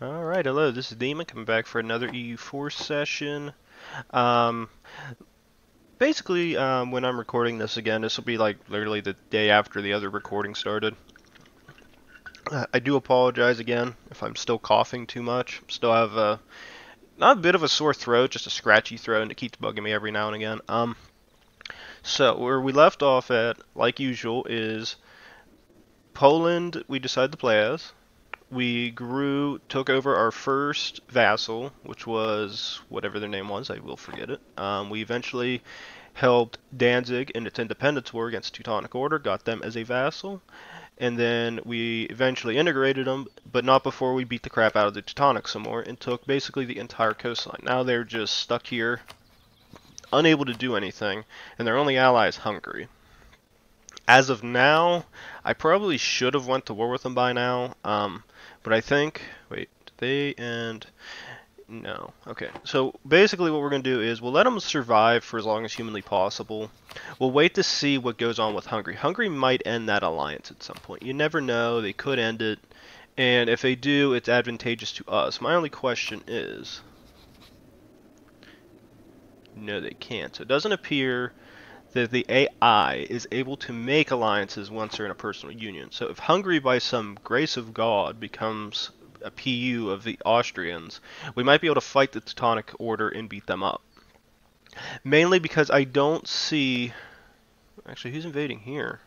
Alright, hello, this is Demon coming back for another EU4 session. Um, when I'm recording this again, this will be like literally the day after the other recording started. I do apologize again if I'm still coughing too much. Still have not a bit of a sore throat, just a scratchy throat, and it keeps bugging me every now and again. So where we left off at, like usual, is Poland we decided to play as. We took over our first vassal, which was whatever their name was. I will forget it. We eventually helped Danzig in its independence war against Teutonic Order, got them as a vassal, and then we eventually integrated them, but not before we beat the crap out of the Teutonics some more and took basically the entire coastline. Now they're just stuck here, unable to do anything, and their only ally is Hungary. As of now, I probably should have went to war with them by now. But I think, wait, did they end? No. Okay. So basically what we're going to do is we'll let them survive for as long as humanly possible. We'll wait to see what goes on with Hungary. Hungary might end that alliance at some point. You never know. They could end it. And if they do, it's advantageous to us. My only question is... No, they can't. So it doesn't appear that the AI is able to make alliances once they're in a personal union. So if Hungary, by some grace of God, becomes a PU of the Austrians, we might be able to fight the Teutonic Order and beat them up. Mainly because I don't see... Actually, who's invading here?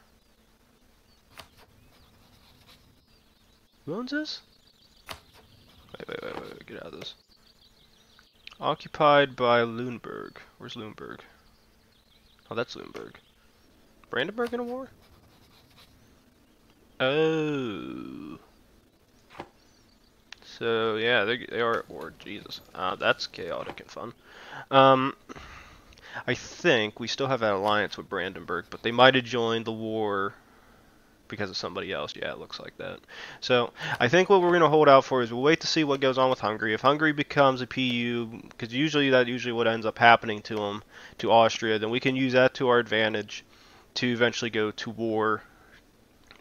Who owns this? Wait, get out of this. Occupied by Lüneburg. Where's Lüneburg? Oh, that's Lüneburg. Brandenburg in a war? Oh. So, yeah, they are at war. Jesus. That's chaotic and fun. I think we still have that alliance with Brandenburg, but they might have joined the war because of somebody else. Yeah, it looks like that. So, I think what we're going to hold out for is we'll wait to see what goes on with Hungary. If Hungary becomes a PU, because usually what ends up happening to them, to Austria, then we can use that to our advantage to eventually go to war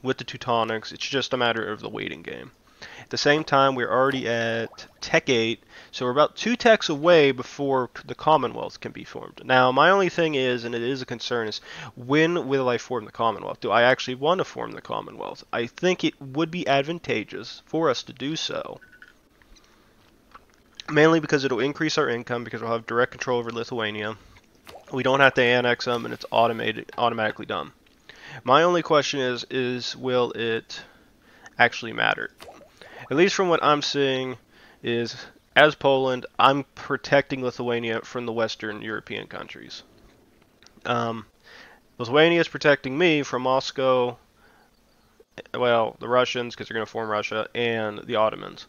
with the Teutonics. It's just a matter of the waiting game. At the same time, we're already at Tech 8, so we're about 2 techs away before the Commonwealth can be formed. Now, my only thing is, and it is a concern, is when will I form the Commonwealth? Do I actually want to form the Commonwealth? I think it would be advantageous for us to do so. Mainly because it'll increase our income, because we'll have direct control over Lithuania. We don't have to annex them, and it's automatically done. My only question is will it actually matter? At least from what I'm seeing is, as Poland, I'm protecting Lithuania from the Western European countries. Lithuania is protecting me from Moscow, well, the Russians, because they're going to form Russia, and the Ottomans.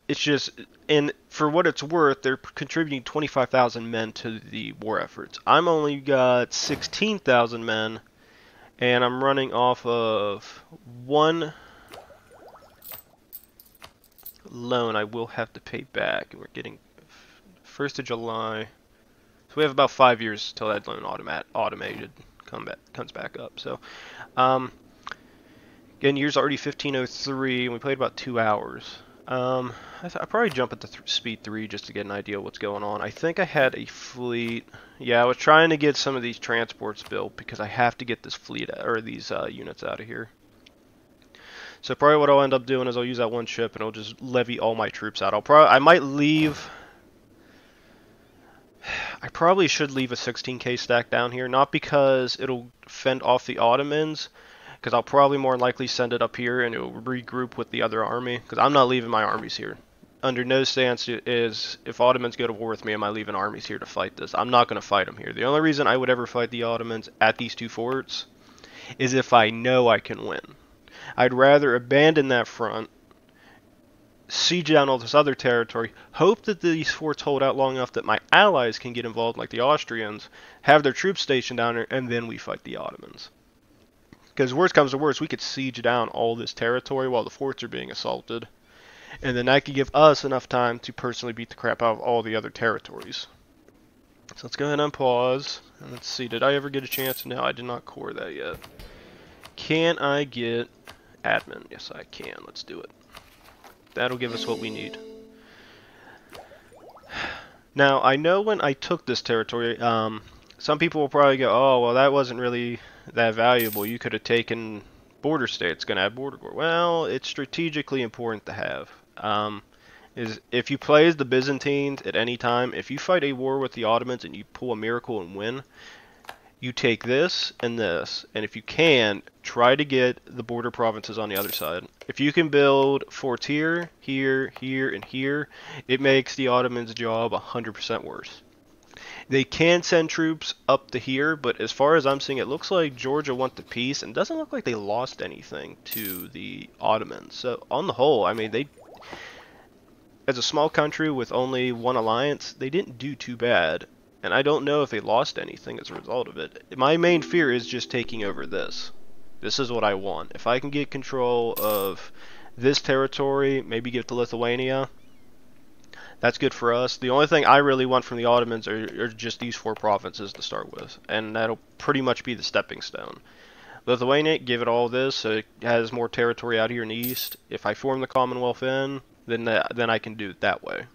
It's just, and for what it's worth, they're contributing 25,000 men to the war efforts. I'm only got 16,000 men, and I'm running off of one loan I will have to pay back. We're getting 1st of July. So we have about 5 years till that loan automated comes back up. So, again, year's already 1503, and we played about 2 hours. I'll probably jump at the speed 3 just to get an idea of what's going on. I think I had a fleet. Yeah, I was trying to get some of these transports built because I have to get this fleet or these units out of here. So probably what I'll end up doing is I'll use that one ship and I'll just levy all my troops out. I might leave. I probably should leave a 16k stack down here, not because it'll fend off the Ottomans, because I'll probably more likely send it up here and it'll regroup with the other army, because I'm not leaving my armies here. Under no stance is, if Ottomans go to war with me, am I leaving armies here to fight this? I'm not going to fight them here. The only reason I would ever fight the Ottomans at these 2 forts is if I know I can win. I'd rather abandon that front, siege down all this other territory, hope that these forts hold out long enough that my allies can get involved, like the Austrians, have their troops stationed down there, and then we fight the Ottomans. Because worst comes to worst, we could siege down all this territory while the forts are being assaulted, and then that could give us enough time to personally beat the crap out of all the other territories. So let's go ahead and pause, and let's see, did I ever get a chance? No, I did not core that yet. Can I get admin? Yes, I can. Let's do it. That'll give us what we need. Now, I know when I took this territory, some people will probably go, oh, well, that wasn't really that valuable. You could have taken border states, going to have border war. Well, it's strategically important to have. Is if you play as the Byzantines at any time, if you fight a war with the Ottomans and you pull a miracle and win, you take this, and if you can, try to get the border provinces on the other side. If you can build forts here, here, here, and here, it makes the Ottomans' job 100% worse. They can send troops up to here, but as far as I'm seeing, it looks like Georgia went to peace, and doesn't look like they lost anything to the Ottomans. So, on the whole, I mean, they, as a small country with only one alliance, they didn't do too bad. And I don't know if they lost anything as a result of it. My main fear is just taking over this. This is what I want. If I can get control of this territory, maybe give to Lithuania, that's good for us. The only thing I really want from the Ottomans are just these 4 provinces to start with. And that'll pretty much be the stepping stone. Lithuania, give it all this, so it has more territory out here in the east. If I form the Commonwealth in, then I can do it that way.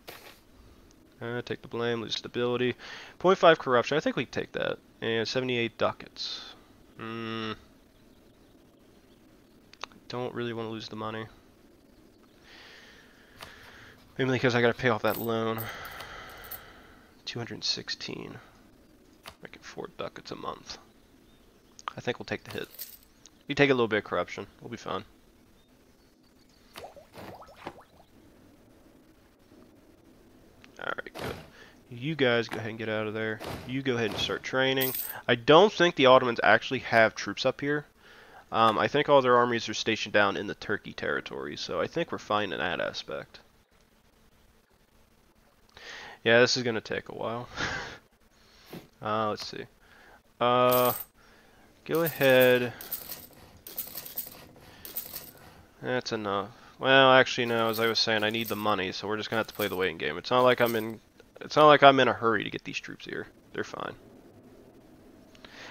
Take the blame, lose stability. 0.5 corruption, I think we can take that. And 78 ducats. Don't really want to lose the money. Mainly because I gotta pay off that loan. 216. Making 4 ducats a month. I think we'll take the hit. We take a little bit of corruption, we'll be fine. Alright, good. You guys go ahead and get out of there. You go ahead and start training. I don't think the Ottomans actually have troops up here. I think all their armies are stationed down in the Turkey territory, so I think we're fine in that aspect. Yeah, this is going to take a while. Let's see. Go ahead. That's enough. Well, actually, no. As I was saying, I need the money, so we're just gonna have to play the waiting game. It's not like I'm in a hurry to get these troops here. They're fine.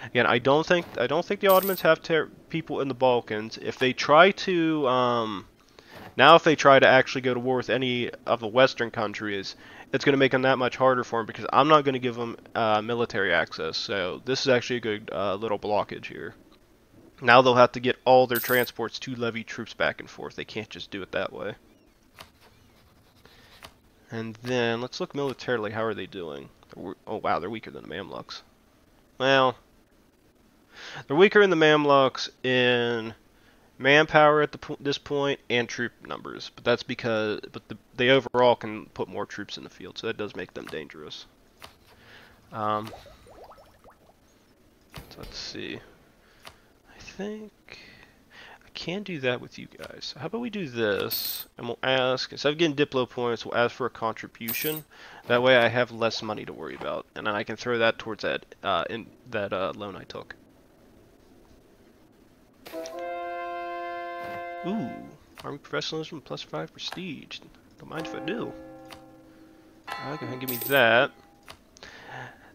Again, I don't think the Ottomans have people in the Balkans. If they try to if they try to actually go to war with any of the Western countries, it's going to make them that much harder for them because I'm not going to give them military access. So this is actually a good little blockage here. Now they'll have to get all their transports to levy troops back and forth. They can't just do it that way. And then, let's look militarily. How are they doing? Oh wow, they're weaker than the Mamluks. Well, they're weaker in the Mamluks in manpower at this point and troop numbers. But that's because they overall can put more troops in the field, so that does make them dangerous. So let's see. I think I can do that with you guys. How about we do this, and we'll ask, instead of getting Diplo points, we'll ask for a contribution. That way I have less money to worry about, and then I can throw that towards that loan I took. Ooh, Army Professionalism +5 Prestige. Don't mind if I do. Go ahead and give me that.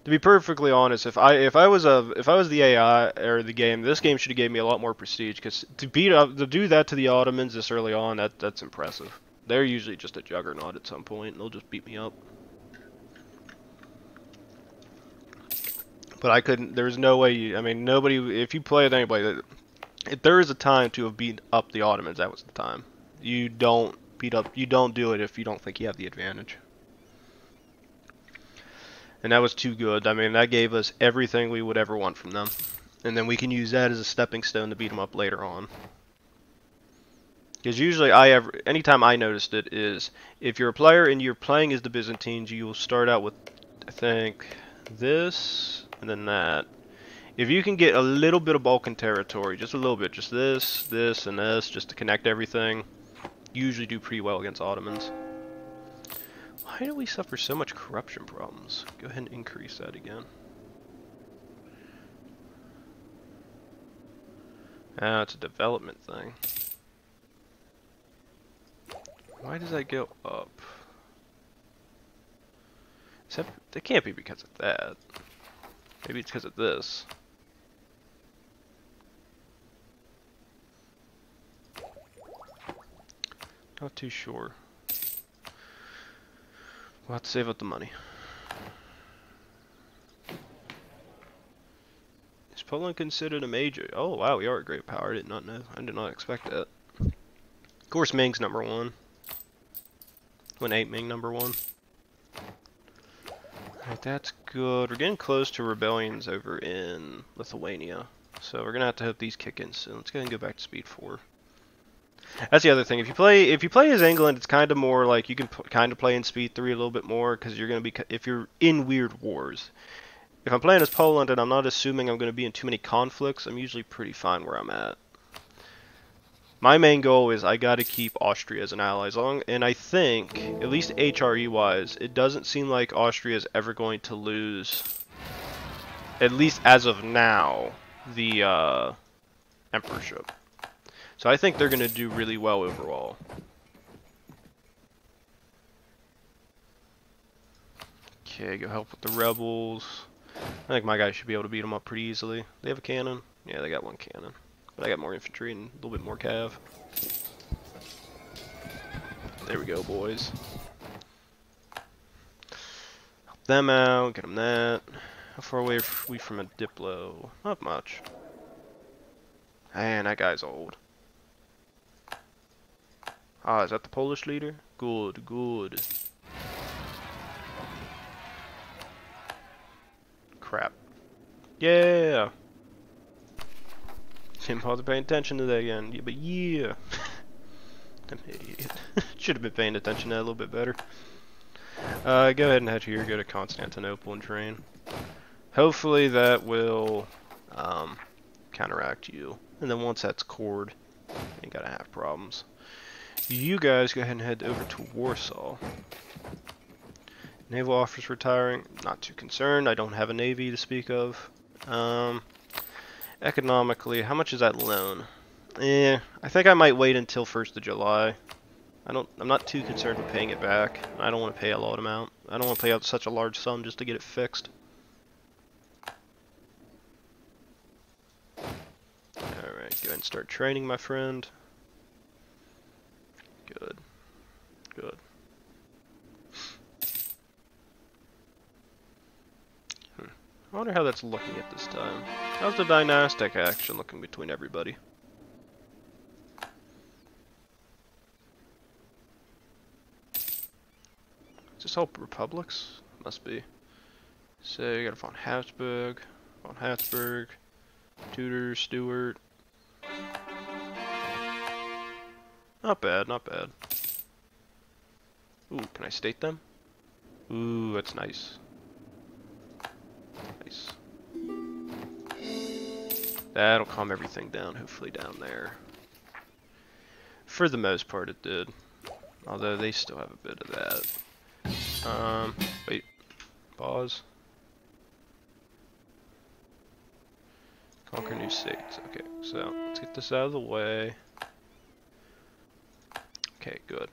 To be perfectly honest, if I was the AI or the game, this game should have gave me a lot more prestige. Because to do that to the Ottomans this early on, that's impressive. They're usually just a juggernaut at some point, and they'll just beat me up. But I couldn't. There's no way. I mean, nobody. If you play with anybody, if there is a time to have beat up the Ottomans, that was the time. You don't do it if you don't think you have the advantage. And that was too good. I mean, that gave us everything we would ever want from them. And then we can use that as a stepping stone to beat them up later on. Because usually anytime I noticed it is, if you're a player and you're playing as the Byzantines, you will start out with, I think, this, and then that. If you can get a little bit of Balkan territory, just a little bit, just this, and this, just to connect everything, you usually do pretty well against Ottomans. Why do we suffer so much corruption problems? Go ahead and increase that again. Ah, it's a development thing. Why does that go up? That can't be because of that. Maybe it's because of this. Not too sure. We'll have to save up the money. Is Poland considered a major? Oh wow, we are a great power. I did not know. I did not expect that. Of course, Ming's #1. When 8 Ming #1. Alright, that's good. We're getting close to rebellions over in Lithuania. So we're gonna have to hope these kick in soon. Let's go ahead and go back to speed 4. That's the other thing. If you play as England, it's kind of more like you can kind of play in speed 3 a little bit more because you're gonna be if you're in weird wars. If I'm playing as Poland and I'm not assuming I'm gonna be in too many conflicts, I'm usually pretty fine where I'm at. My main goal is I gotta keep Austria as an ally as long, and I think at least HRE wise, it doesn't seem like Austria is ever going to lose. At least as of now, the emperorship. So I think they're going to do really well overall. Okay, go help with the rebels. I think my guys should be able to beat them up pretty easily. They have a cannon? Yeah, they got 1 cannon. But I got more infantry and a little bit more cav. There we go, boys. Help them out, get them that. How far away are we from a Diplo? Not much. Man, that guy's old. Ah, is that the Polish leader? Good, good. Crap. Yeah! Didn't bother paying attention to that again. Yeah, but yeah! I'm an idiot. Should have been paying attention to that a little bit better. Go ahead and head here, go to Constantinople and train. Hopefully that will counteract you. And then once that's cored, you ain't gotta have problems. You guys go ahead and head over to Warsaw. Naval officers retiring. Not too concerned. I don't have a navy to speak of. Economically, how much is that loan? I think I might wait until 1st of July. I'm not too concerned with paying it back. I don't want to pay a lot amount. I don't want to pay out such a large sum just to get it fixed. Alright, go ahead and start training, my friend. Good. Good. I wonder how that's looking at this time. How's the dynastic action looking between everybody? Is this all republics? Must be. So you got von Habsburg, Tudor, Stuart. Not bad, not bad. Ooh, can I state them? Ooh, that's nice. Nice. That'll calm everything down, hopefully down there. For the most part it did. Although they still have a bit of that. Wait. Pause. Conquer new states. Okay, so let's get this out of the way. Okay, good.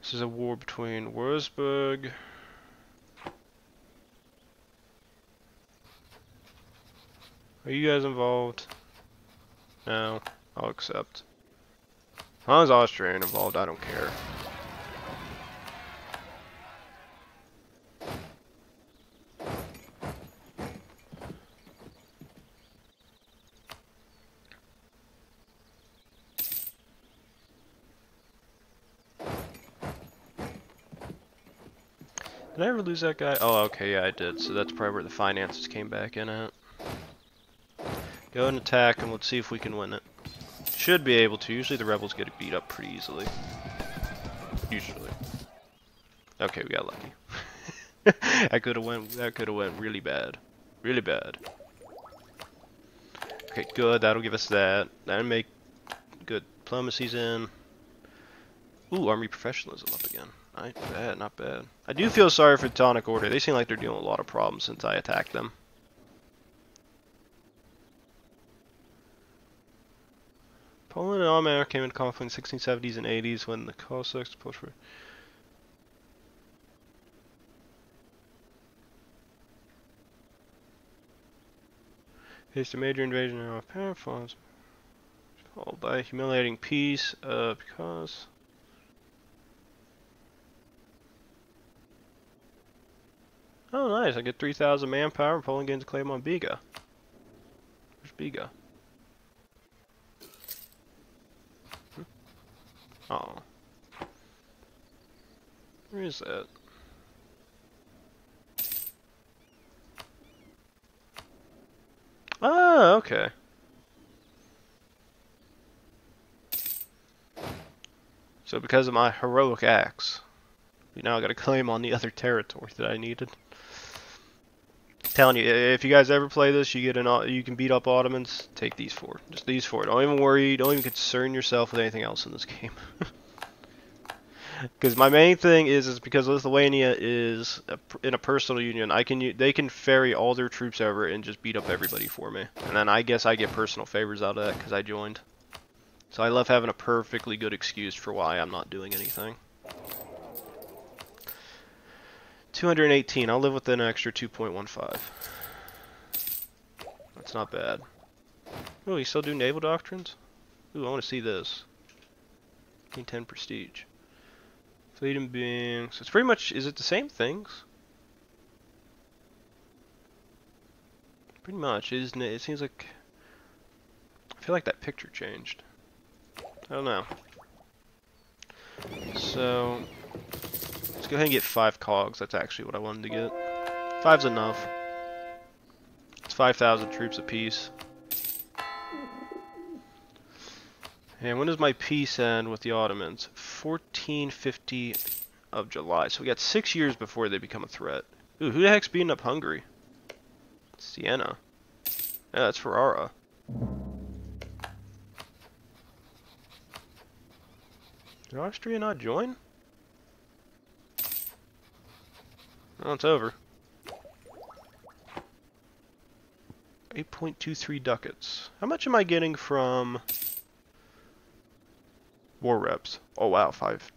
This is a war between Wurzburg. Are you guys involved? No, I'll accept. As long as Austria ain't involved, I don't care. Did I ever lose that guy? Oh, okay, yeah, I did. So that's probably where the finances came back in at. Go and attack, and let's see if we can win it. Should be able to. Usually the rebels get beat up pretty easily. Usually. Okay, we got lucky. That could have went really bad. Really bad. Okay, good. That'll give us that. That'll make good diplomacies in. Ooh, army professionalism up again. Not bad, not bad. I do feel sorry for Teutonic Order. They seem like they're dealing with a lot of problems since I attacked them. Poland and Austria came into conflict in the 1670s and 80s when the Cossacks pushed for... faced a major invasion of Paraphons, followed by a humiliating peace because... Oh, nice. I get 3,000 manpower and Poland gains a claim on Biga. Where's Biga? Oh. Where is that? Oh, okay. So because of my heroic acts, we now got a claim on the other territory that I needed. Telling you, if you guys ever play this, you can beat up Ottomans. Take these four, just these four. Don't even worry. Don't even concern yourself with anything else in this game. Because my main thing is because Lithuania is in a personal union. They can ferry all their troops over and just beat up everybody for me. And then I guess I get personal favors out of that because I joined. So I love having a perfectly good excuse for why I'm not doing anything. 218. I'll live with an extra 2.15. That's not bad. Oh, you still do naval doctrines? Ooh, I want to see this. Gain 10 prestige. Fleet and being. So it's pretty much. Is it the same things? Pretty much, isn't it? It seems like. I feel like that picture changed. I don't know. So let's go ahead and get 5 cogs. That's actually what I wanted to get. 5's enough. It's 5,000 troops apiece. And when does my peace end with the Ottomans? 1450 of July. So we got 6 years before they become a threat. Ooh, who the heck's beating up Hungary? Siena. Yeah, that's Ferrara. Did Austria not join? Oh, it's over. 8.23 ducats. How much am I getting from war reps? Oh wow, 5.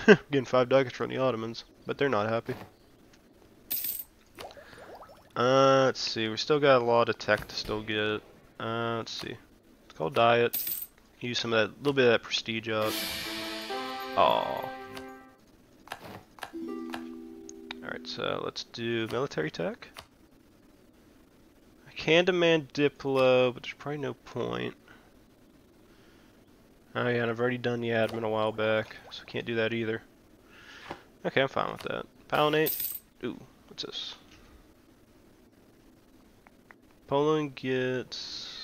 Getting 5 ducats from the Ottomans, but they're not happy. Let's see. We still got a lot of tech to still get. Let's see. It's called diet. Use some of that, little bit of that prestige up. Aww. Alright, so let's do military tech. I can demand Diplo, but there's probably no point. Oh yeah, and I've already done the admin a while back, so I can't do that either. Okay, I'm fine with that. Palinate. Ooh, what's this? Poland gets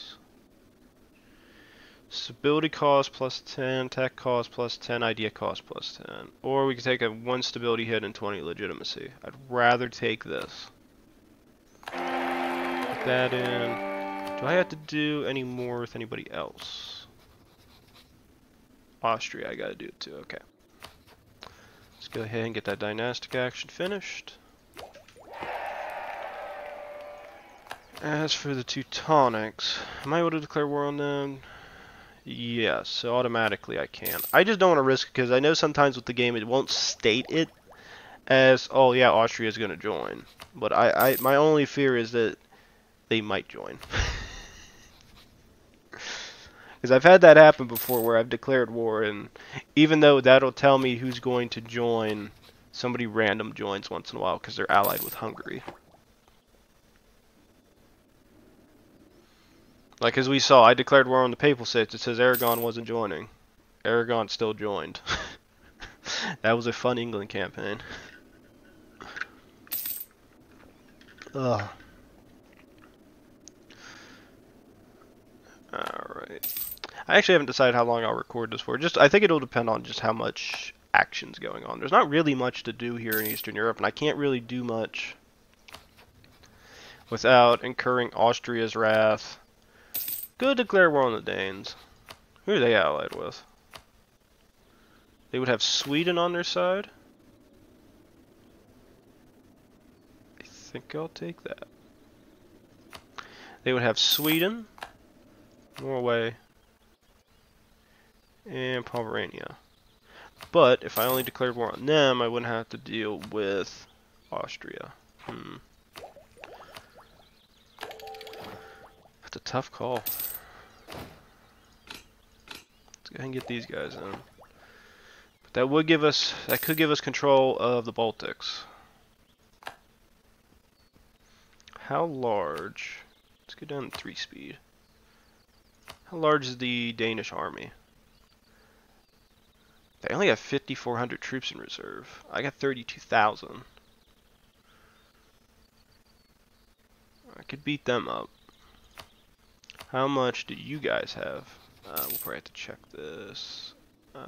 stability cost plus 10, tech cost plus 10, idea cost plus 10. Or we could take a 1 stability hit and 20 legitimacy. I'd rather take this. Put that in. Do I have to do any more with anybody else? Austria, I gotta do it too, okay. Let's go ahead and get that dynastic action finished. As for the Teutonics, am I able to declare war on them? Yes, so automatically I can. I just don't want to risk it because I know sometimes with the game it won't state it as, oh yeah, Austria is going to join. But my only fear is that they might join. Because I've had that happen before where I've declared war, and even though that'll tell me who's going to join, somebody random joins once in a while because they're allied with Hungary. Like as we saw, I declared war on the Papal States. It says Aragon wasn't joining. Aragon still joined. That was a fun England campaign. Ugh. Alright. I actually haven't decided how long I'll record this for. I think it'll depend on just how much action's going on. There's not really much to do here in Eastern Europe, and I can't really do much without incurring Austria's wrath. Go declare war on the Danes. Who are they allied with? They would have Sweden on their side. I think I'll take that. They would have Sweden, Norway, and Pomerania. But if I only declared war on them, I wouldn't have to deal with Austria. That's a tough call. Let's go ahead and get these guys in. But that could give us control of the Baltics. How large? Let's go down to 3 speed. How large is the Danish army? They only have 5,400 troops in reserve. I got 32,000. I could beat them up. How much do you guys have? We'll probably have to check this. No,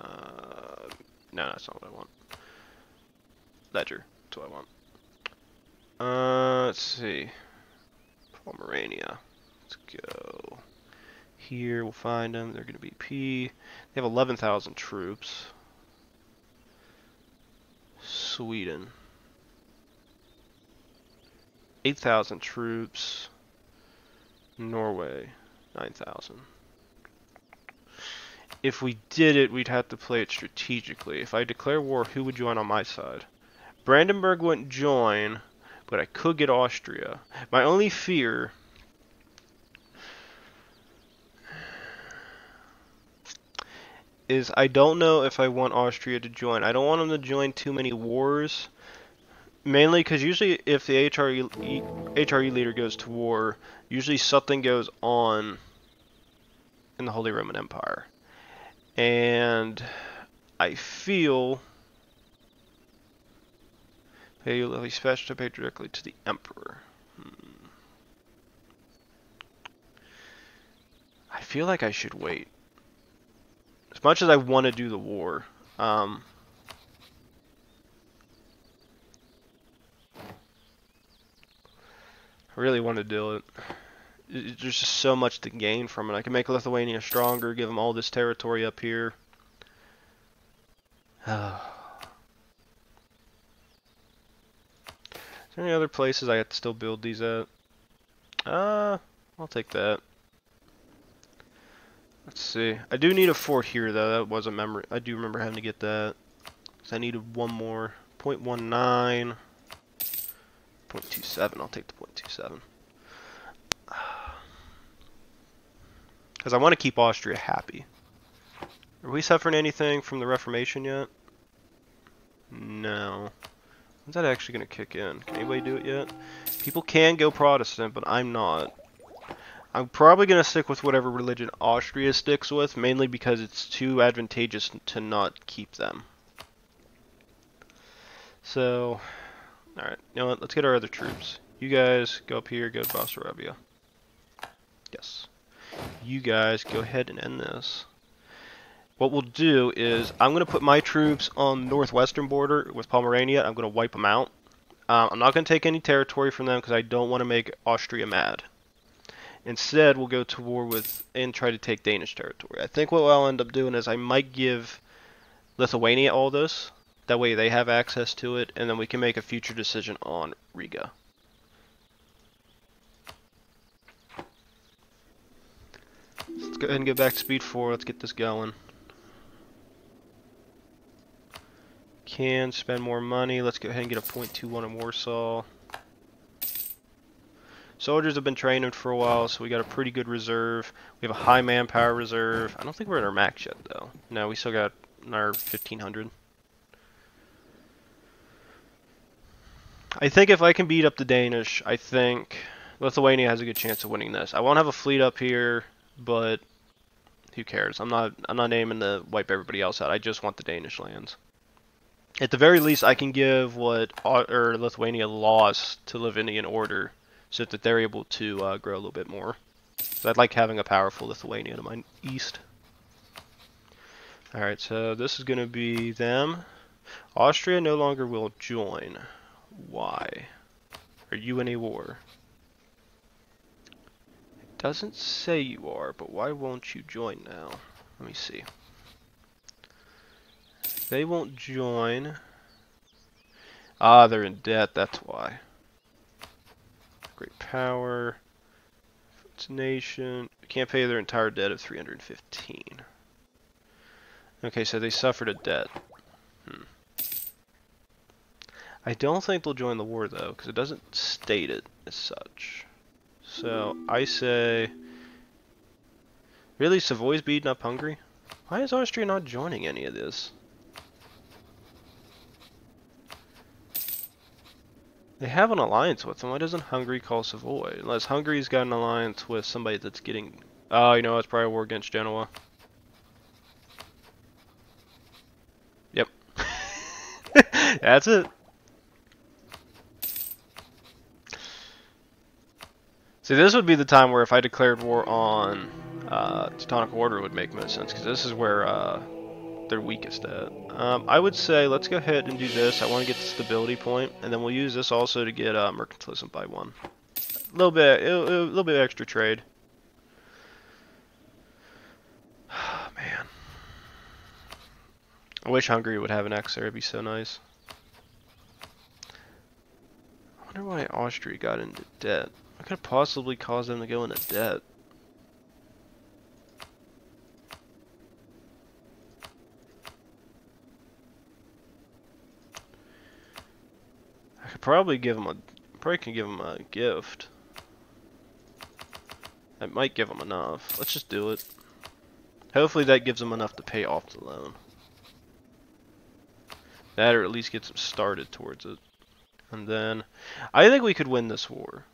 that's not what I want. Ledger, that's what I want. Let's see. Pomerania. Let's go. Here, we'll find them. They're going to be P. They have 11,000 troops. Sweden. 8,000 troops. Norway. 9,000. If we did it, we'd have to play it strategically. If I declare war, who would join on my side? Brandenburg wouldn't join, but I could get Austria. My only fear is I don't know if I want Austria to join. I don't want them to join too many wars. Mainly because usually if the HRE leader goes to war, usually something goes on in the Holy Roman Empire. And I feel pay levy special to pay directly to the Emperor. I feel like I should wait. As much as I want to do the war, I really want to do it. There's just so much to gain from it. I can make Lithuania stronger, give them all this territory up here. Is there any other places I have to still build these at? I'll take that. Let's see. I do need a fort here, though. That was a memory. I do remember having to get that. So I needed one more. 0.19. 0.27. I'll take the 0.27. Because I want to keep Austria happy. Are we suffering anything from the Reformation yet? No. When's that actually going to kick in? Can anybody do it yet? People can go Protestant, but I'm not. I'm probably going to stick with whatever religion Austria sticks with, mainly because it's too advantageous to not keep them. So, alright, you know what, let's get our other troops. You guys go up here, go to Bessarabia. Yes. You guys go ahead and end this. What we'll do is, I'm going to put my troops on the northwestern border with Pomerania. I'm going to wipe them out. I'm not going to take any territory from them because I don't want to make Austria mad. Instead, we'll go to war with and try to take Danish territory. I think what I'll end up doing is I might give Lithuania all this. That way they have access to it, and then we can make a future decision on Riga. Let's go ahead and get back to speed 4. Let's get this going. Can spend more money. Let's go ahead and get a 0.21 in Warsaw. Soldiers have been training for a while, so we got a pretty good reserve. We have a high manpower reserve. I don't think we're at our max yet, though. No, we still got our 1,500. I think if I can beat up the Danish, I think Lithuania has a good chance of winning this. I won't have a fleet up here, but who cares? I'm not aiming to wipe everybody else out. I just want the Danish lands. At the very least, I can give what Lithuania lost to Livonian Order, so that they're able to grow a little bit more. So I'd like having a powerful Lithuania to my east. Alright, so this is going to be them. Austria no longer will join. Why? Are you in a war? It doesn't say you are, but why won't you join now? Let me see. They won't join. Ah, they're in debt, that's why. Great power. It's nation. Can't pay their entire debt of 315. Okay, so they suffered a debt. I don't think they'll join the war, though, because it doesn't state it as such. So, I say... Really? Savoy's beating up Hungary? Why is Austria not joining any of this? They have an alliance with them. Why doesn't Hungary call Savoy? Unless Hungary's got an alliance with somebody that's getting... Oh, you know, it's probably a war against Genoa. Yep. That's it. See, this would be the time where if I declared war on Teutonic Order, it would make most sense, because this is where they're weakest at. I would say let's go ahead and do this. I want to get the stability point, and then we'll use this also to get mercantilism by 1. A little bit extra trade. Man, I wish Hungary would have an X there. It'd be so nice. I wonder why Austria got into debt. What could possibly cause them to go into debt? I could probably give them probably can give them a gift. That might give them enough. Let's just do it. Hopefully that gives them enough to pay off the loan. That, or at least gets them started towards it. And then, I think we could win this war.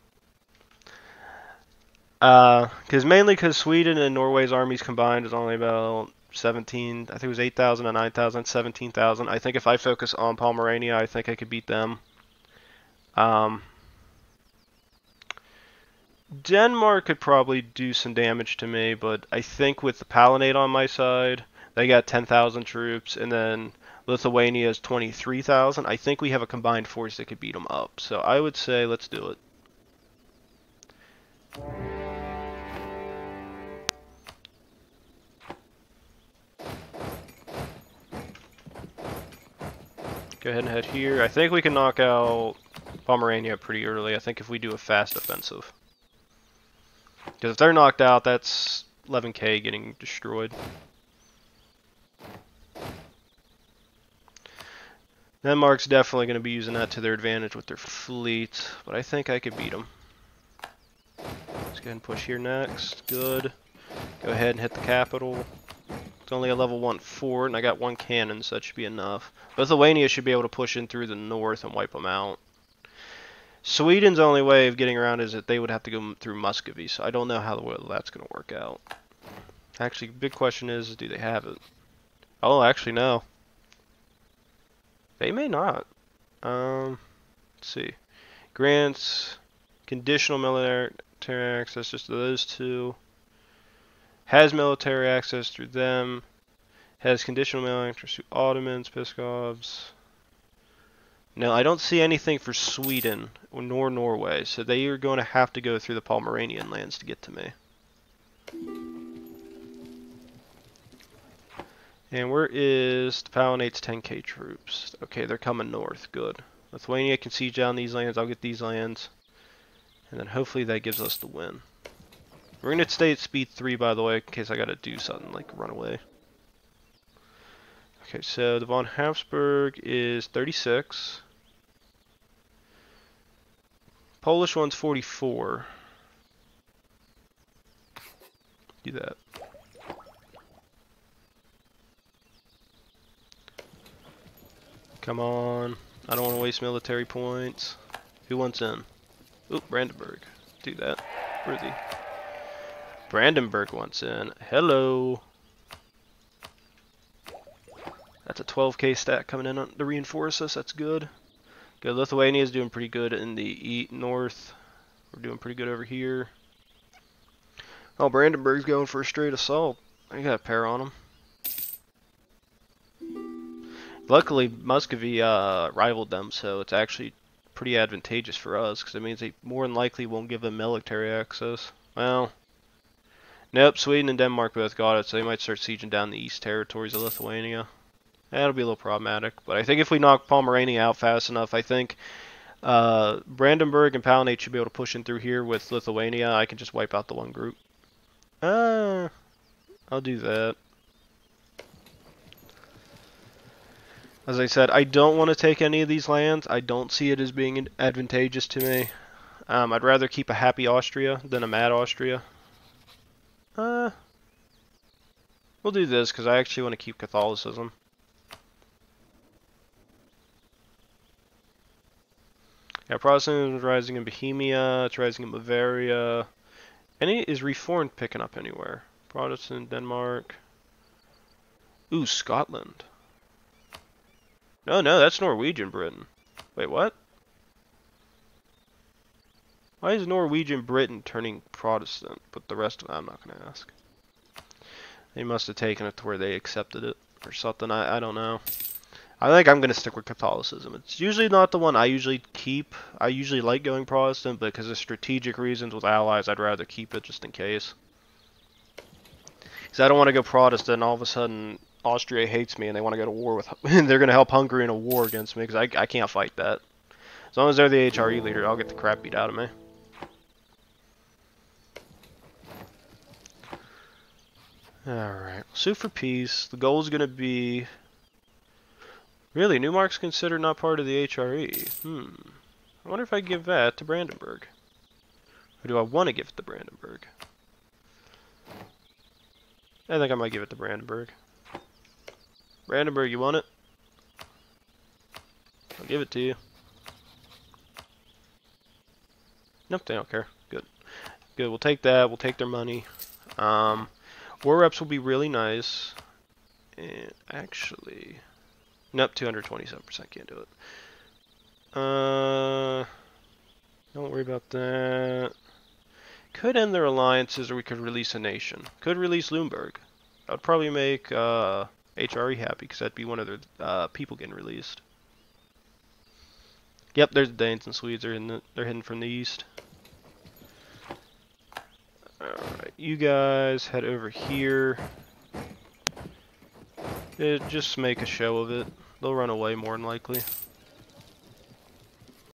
Mainly because Sweden and Norway's armies combined is only about 17, I think it was 8,000 and 9,000, 17,000. I think if I focus on Pomerania, I think I could beat them. Denmark could probably do some damage to me, but I think with the Palatinate on my side, they got 10,000 troops, and then Lithuania is 23,000. I think we have a combined force that could beat them up. So I would say let's do it. Go ahead and head here. I think we can knock out Pomerania pretty early. I think if we do a fast offensive. Because if they're knocked out, that's 11k getting destroyed. Denmark's definitely going to be using that to their advantage with their fleet, but I think I could beat them. Let's go ahead and push here next. Good. Go ahead and hit the capital. It's only a level 1 fort, and I got 1 cannon, so that should be enough. Lithuania should be able to push in through the north and wipe them out. Sweden's only way of getting around is that they would have to go through Muscovy, so I don't know how that's going to work out. Actually, big question is, do they have it? Oh, actually, no. They may not. Let's see. Grants conditional military access just to those two. Has military access through them. Has conditional military access through Ottomans, Piskovs. No, I don't see anything for Sweden nor Norway, so they are going to have to go through the Pomeranian lands to get to me. And where is the Palatinate's 10k troops? Okay, they're coming north. Good. Lithuania can siege down these lands. I'll get these lands. And then hopefully that gives us the win. We're going to stay at speed 3, by the way, in case I got to do something like run away. Okay, so the von Habsburg is 36. Polish one's 44. Do that. Come on. I don't want to waste military points. Who wants in? Oop, Brandenburg. Do that. Worthy. Brandenburg wants in. Hello. That's a 12k stat coming in to reinforce us. That's good. Good. Lithuania is doing pretty good in the north. We're doing pretty good over here. Oh, Brandenburg's going for a straight assault. I got a pair on them. Luckily, Muscovy rivaled them, so it's actually pretty advantageous for us, because it means they more than likely won't give them military access. Well, nope, Sweden and Denmark both got it, so they might start sieging down the east territories of Lithuania. That'll be a little problematic, but I think if we knock Pomerania out fast enough, I think Brandenburg and Palatinate should be able to push in through here with Lithuania. I can just wipe out the one group. I'll do that. As I said, I don't want to take any of these lands. I don't see it as being advantageous to me. I'd rather keep a happy Austria than a mad Austria. We'll do this because I actually want to keep Catholicism. Yeah, Protestantism is rising in Bohemia. It's rising in Bavaria. Any is Reformed picking up anywhere? Protestant, Denmark. Ooh, Scotland. No, no, that's Norwegian Britain. Wait, what? Why is Norwegian Britain turning Protestant, but the rest of it, I'm not going to ask. They must have taken it to where they accepted it or something. I don't know. I think I'm going to stick with Catholicism. It's usually not the one I usually keep. I usually like going Protestant, but because of strategic reasons with allies, I'd rather keep it just in case. Because I don't want to go Protestant and all of a sudden Austria hates me and they want to go to war with they're going to help Hungary in a war against me because I can't fight that. As long as they're the HRE leader, I'll get the crap beat out of me. Alright, sue for peace. The goal is going to be... Really, Newmark's considered not part of the HRE. I wonder if I give that to Brandenburg. Or do I want to give it to Brandenburg? I think I might give it to Brandenburg. Brandenburg, you want it? I'll give it to you. Nope, they don't care. Good. Good, we'll take that. We'll take their money. War reps will be really nice. And actually... Nope, 227%, can't do it. Don't worry about that. Could end their alliances, or we could release a nation. Could release Lumberg. That would probably make HRE happy, because that'd be one of their people getting released. Yep, there's the Danes and Swedes. They're hidden from the east. Alright, you guys head over here. Just make a show of it. They'll run away more than likely.